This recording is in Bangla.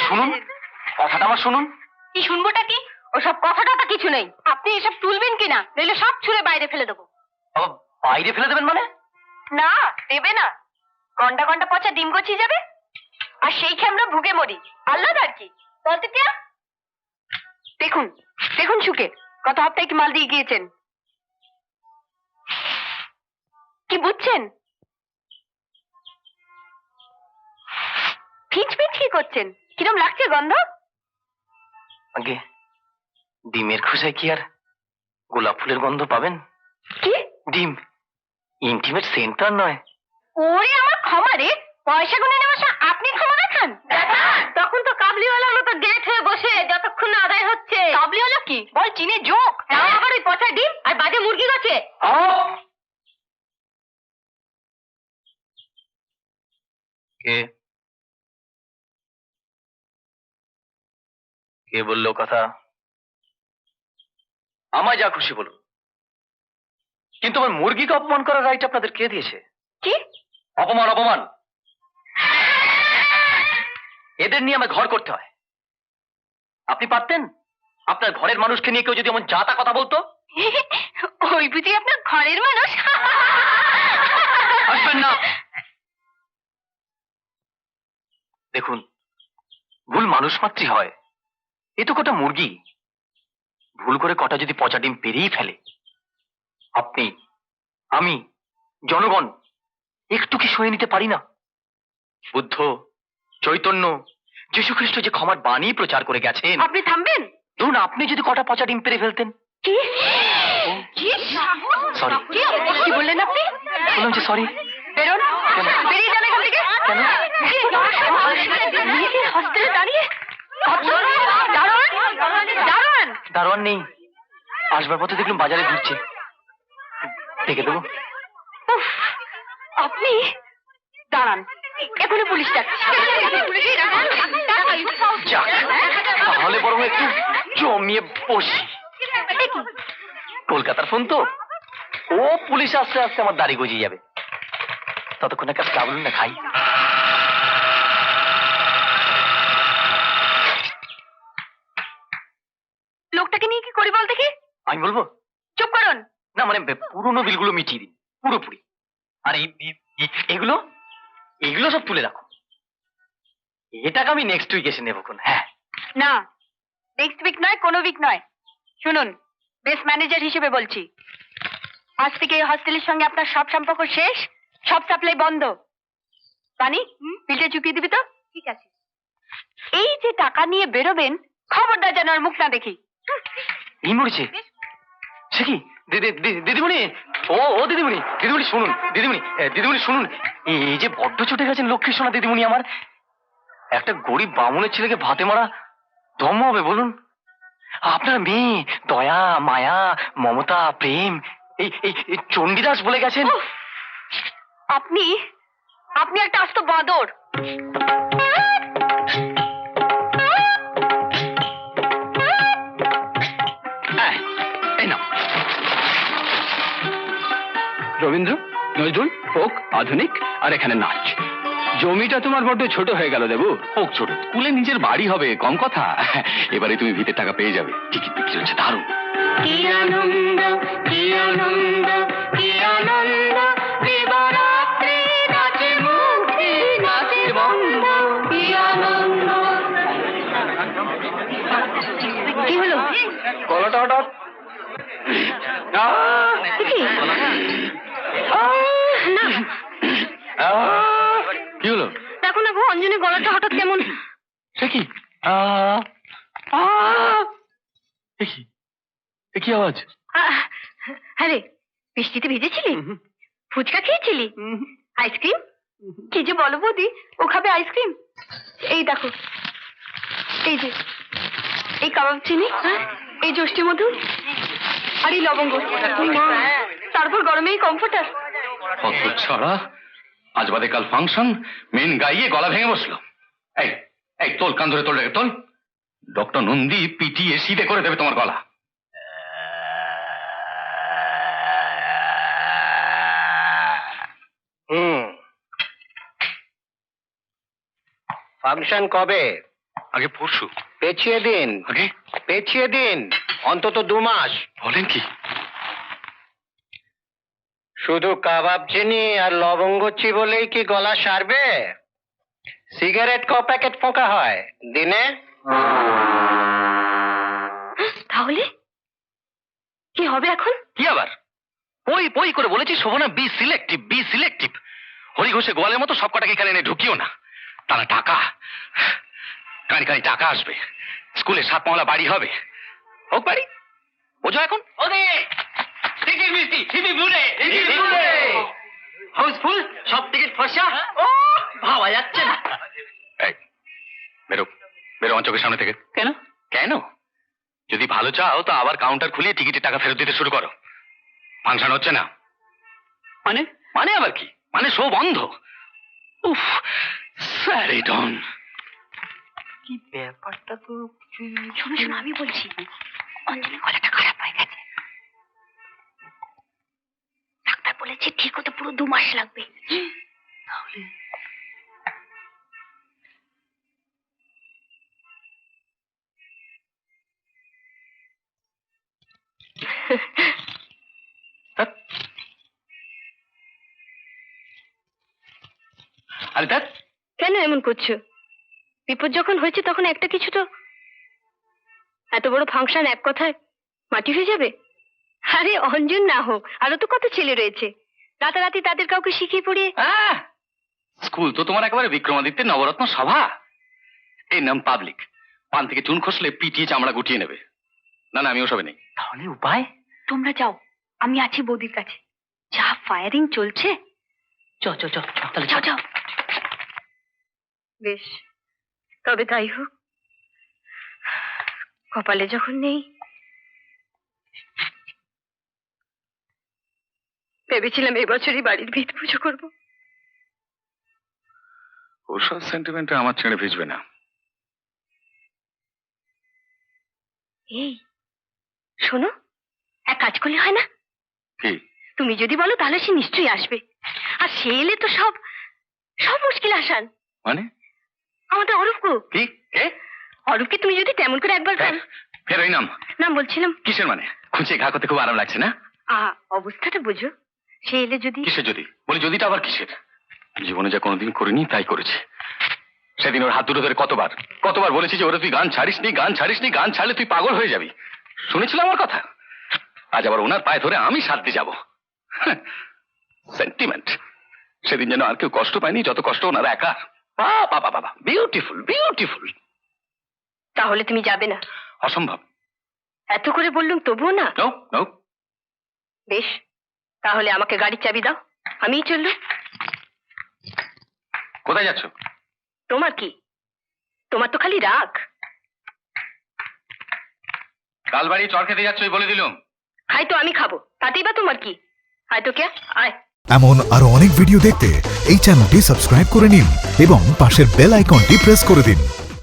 শুনুন, কথাটা আমার শুনুন। কি শুনবোটা কি? ওসব কথাটা কিছু নেই। আপনি এসব তুলবেন কিনা, নইলে সব ছুঁড়ে বাইরে ফেলে দেবো। বাইরে ফেলে দেবেন মানে? না, দেবে না। গন্ডা গন্ডা পচা ডিম গছিয়ে যাবে, আর সেই খেয়ে আমরা ভুগে মরি। আল্লাহ আর কি বলতে কেয়া। দেখুন দেখুন সুকে, গত হপ্তাহে কি মাল দিয়ে গিয়েছেন। কি বুঝছেন? ফিচ ফিচ কি করছেন? কিরম লাগছে গন্ধ? আগে ডিমের খোসায় কি আর গোলাপ ফুলের গন্ধ পাবেন? কি ডিম ইন্টিমেট সেন্টার নয়। ওরে আমার ক্ষমা রে, পয়সা গুনে নেওয়ার সময় আপনি ক্ষমা দেখান? তখন তো কাবলিওয়ালার মতো ডেট হয়ে বসে যতক্ষণ না আদায় হচ্ছে। কাবলিওয়ালা কি বল, চীনে যোগ, তাও আবার ওই পচা ডিম আর বাজে মুরগি গছে। কে কে বললো কথা? আমায় যা খুশি বলুন, কিন্তু আমার মুরগিকে অপমান করার রাইট আপনাদের কে দিয়েছে? কি অপমান? অপমান এদের নিয়ে আমায় ঘর করতে হয়। আপনি পারতেন আপনার ঘরের মানুষকে নিয়ে কেউ যদি এমন যা তা কথা বলতো? ওই বুঝি আপনার ঘরের মানুষ? আসবেন না। দেখুন, ভুল মানুষ মাত্রই হয়। এ তো কটা মুরগি, ভুল করে কটা যদি পচা ডিম পেরিয়ে ফেলে, আপনি, আমি, জনগণ একটু কি সয়ে নিতে পারি না? বুদ্ধ, চৈতন্য, যীশু খ্রিস্ট যে ক্ষমার বাণী প্রচার করে গেছেন। আপনি থামবেন? ধরুন আপনি যদি কটা পচা ডিম পেরে ফেলতেন। কি কি সরি। কি বললেন আপনি? বললাম যে সরি। বেরোন, বেরিয়ে যান এখান থেকে। কেন? হস্টেলে দাঁড়িয়ে দারোয়ান দারোয়ান দারোয়ান নেই, আসবার পথে দেখলাম বাজারে ঘুরছে, দেখে দেবো। আপনি দাঁড়ান, এখনই পুলিশ ডাক। যাক, তাহলে বরং একটু জমিয়ে বসি। কলকাতার ফোন তো, ও পুলিশ আসতে আসতে আমার দাড়ি গজিয়ে যাবে। ততক্ষণ একটা চা বলুন না, খাই। লোকটাকে নিয়ে কি করি বল দেখি? আমি বলবো? চুপ করুন। না মানে পুরোনো বিলগুলো মিটিয়ে দিন পুরোপুরি। আর এগুলো এগুলো সব তুলে রাখো। এটাকে আমি নেক্সট উইক এসে নেবো। হ্যাঁ না, নেক্সট উইক নয়, কোনো উইক নয়। শুনুন, বেস ম্যানেজার হিসেবে বলছি, আজ থেকে এই হস্টেলের সঙ্গে আপনার সব সম্পর্ক শেষ, সব সাপ্লাই বন্ধ। পানি বিলটা চুকিয়ে দিবি তো? ঠিক আছে। এই যে টাকা নিয়ে বেরোবেন, খবরদার যেন আর মুখ না দেখি। এই মরেছে সে কি? দিদিমণি, ও দিদিমণি, দিদিমণি শুনুন, দিদিমণি, দিদিমণি শুনুন, এই যে বড্ড ছুটে গেছেন লক্ষ্মী সোনা দিদিমণি আমার। একটা গরিব বামুনের ছেলেকে ভাতে মারা ধর্ম হবে বলুন? আপনার মেয়ে দয়া, মায়া, মমতা, প্রেম এই চণ্ডীদাস বলে গেছেন। আপনি আপনি একটা আস্ত বাঁদর। রবীন্দ্র, নজরুল, ফোক, আধুনিক, আর এখানে নাচ। জমিটা তোমার বড্ড ছোট হয়ে গেল দেবু। ফোক ছোট, স্কুলে নিজের বাড়ি হবে, কম কথা। এবারে তুমি ভিতের টাকা পেয়ে যাবে, টিকিট বিক্রি হচ্ছে দারুণ। কি আনন্দ, কি আনন্দ, কি আনন্দ, দিবারাত্রি নাচে মুক্তি, নাচে বন্ধ, কি আনন্দ। কি হলো? গলাটা হঠাৎ কি হলো? দেখো না গো, অঞ্জনের গলাটা হঠাৎ কেমন। সে কি? কি আওয়াজ? হ্যাঁ রে, বৃষ্টিতে ভিজেছিলি? ফুচকা খেয়েছিলি? আইসক্রিম? কি যে বলো বৌদি, ও খাবে আইসক্রিম? এই দেখো, এই যে এই কাবাব চিনি, এই যষ্টি মধু, আর এই লবঙ্গ, তারপর গরমে এই কমফোর্টার। কত ছড়া! আজ বাদে কাল ফাংশন, মেন গাইয়ে গলা ভেঙে বসলো। এই এই তোল, কান ধরে তোল, রেখে তোল। ডক্টর নন্দী পিটিয়ে সিধে করে দেবে তোমার গলা। ফাংশন কবে? আগে পরশু। পেছিয়ে দিন, আগে পেছিয়ে দিন, অন্তত 2 মাস। বলেন কি? শুধু কাবাব চিনি আর লবঙ্গ চিবোলেই কি গলা সারবে? সিগারেট ক প্যাকেট ফোঁকা হয় দিনে? তাহলে কি হবে এখন? কি আবার? পই পই করে বলেছি Shobhana, be selective, be selective. Hari ঘোষে গোয়ালের মতো সব কটাকে এখানে এনে ঢুকিও না। তারা টাকা, কানি কানি টাকা আসবে, স্কুলে 7 মহলা বাড়ি হবে। হোক বাড়ি, বোঝো এখন? টিকিট মিষ্টি, হিবি বুড়ে, হাউসফুল, সব টিকিট ফসা। ও ভাবা যাচ্ছে না। এই, বেরো বেরো আমার চোখের সামনে থেকে। কেন? কেন? যদি ভালো চাও তো আবার কাউন্টার খুলিয়ে টিকিটের টাকা ফেরত দিতে শুরু করো। ফাংশন হচ্ছে না। মানে? মানে আবার কি? মানে শো বন্ধ। উফ, স্যারি ডন। কি ব্যাপারটা তো শোনো শোনো, আমি বলছি, অঞ্জলি গলাটা খারাপ হয়ে গেছে। ডাক্তার বলেছে ঠিক হতে পুরো 2 মাস লাগবে। তাহলে আরে দেখ, কেন এমন করছো? বিপদ যখন হয়েছে তখন একটা কিছু তো। এত বড় ফাংশন এক কথায় মাটি হয়ে যাবে? আরে অঞ্জন না হোক, আরো তো কত ছেলে রয়েছে, রাতারাতি তাদের কাউকে শিখিয়ে পড়িয়ে। স্কুল তো তোমার একেবারে বিক্রমাদিত্যের নবরত্ন সভা। এই নাম পাবলিক। পান থেকে চুন খসলে পিটিয়ে চামড়া গুটিয়ে নেবে। না না, আমি ওসবে নেই। তাহলে উপায়? তোমরা যাও, আমি আছি বৌদির কাছে। যা ফায়ারিং চলছে। চ চ চ তাহলে যাও যাও। বেশ, তবে তাই হোক। কপালে যখন নেই। ভেবেছিলাম এবছরই বাড়ির ভিত পুজো করবো। ওসব সেন্টিমেন্টে আমার ছেড়ে ভিজবে না। এই শোনো, এক কাজ করলে হয় না? কি? তুমি যদি বলো তাহলে সে নিশ্চয়ই আসবে। আর সে এলে তো সব সব মুশকিল আসান। মানে? আমাদের অরূপকে। কি? কে? অরূপকে তুমি যদি তেমন করে একবার ফের ফের ওই নাম? নাম বলছিলাম। কিসের মানে? খুঁজে ঘা করতে খুব আরাম লাগছে না? অবস্থাটা বুঝো। সে এলে যদি। কিসের যদি? বলি যদিটা আবার কিসের? জীবনে যা কোনোদিন করিনি তাই করেছে। সেদিন ওর হাত দুটো ধরে কতবার কতবার বলেছি যে ওরে তুই গান ছাড়িসনি, গান ছাড়িসনি, গান ছাড়লে তুই পাগল হয়ে যাবি। শুনেছিল আমার কথা? আজ আবার ওনার পায়ে ধরে আমি সাথে যাব। সেন্টিমেন্ট। সেদিন যেন আর কেউ কষ্ট পায়নি যত কষ্ট ওনার একা। বাবা বাবা, বিউটিফুল বিউটিফুল। তাহলে তুমি যাবে না? অসম্ভব। এত করে বললুম তবুও না? No no. বেশ, তাহলে আমাকে গাড়ির চাবি দাও, আমিই চললুম। কোথায় যাচ্ছ? তোমার কি? তোমার তো খালি রাগ। কাল বাড়ি চড় খেতে যাচ্ছ বলে দিলুম। খাই তো আমি খাবো, তাতেই বা তোমার কি? আয় তো কে আয়। এমন আরো অনেক ভিডিও দেখতে এই চ্যানেলটি সাবস্ক্রাইব করে নিন এবং পাশের বেল আইকনটি প্রেস করে দিন।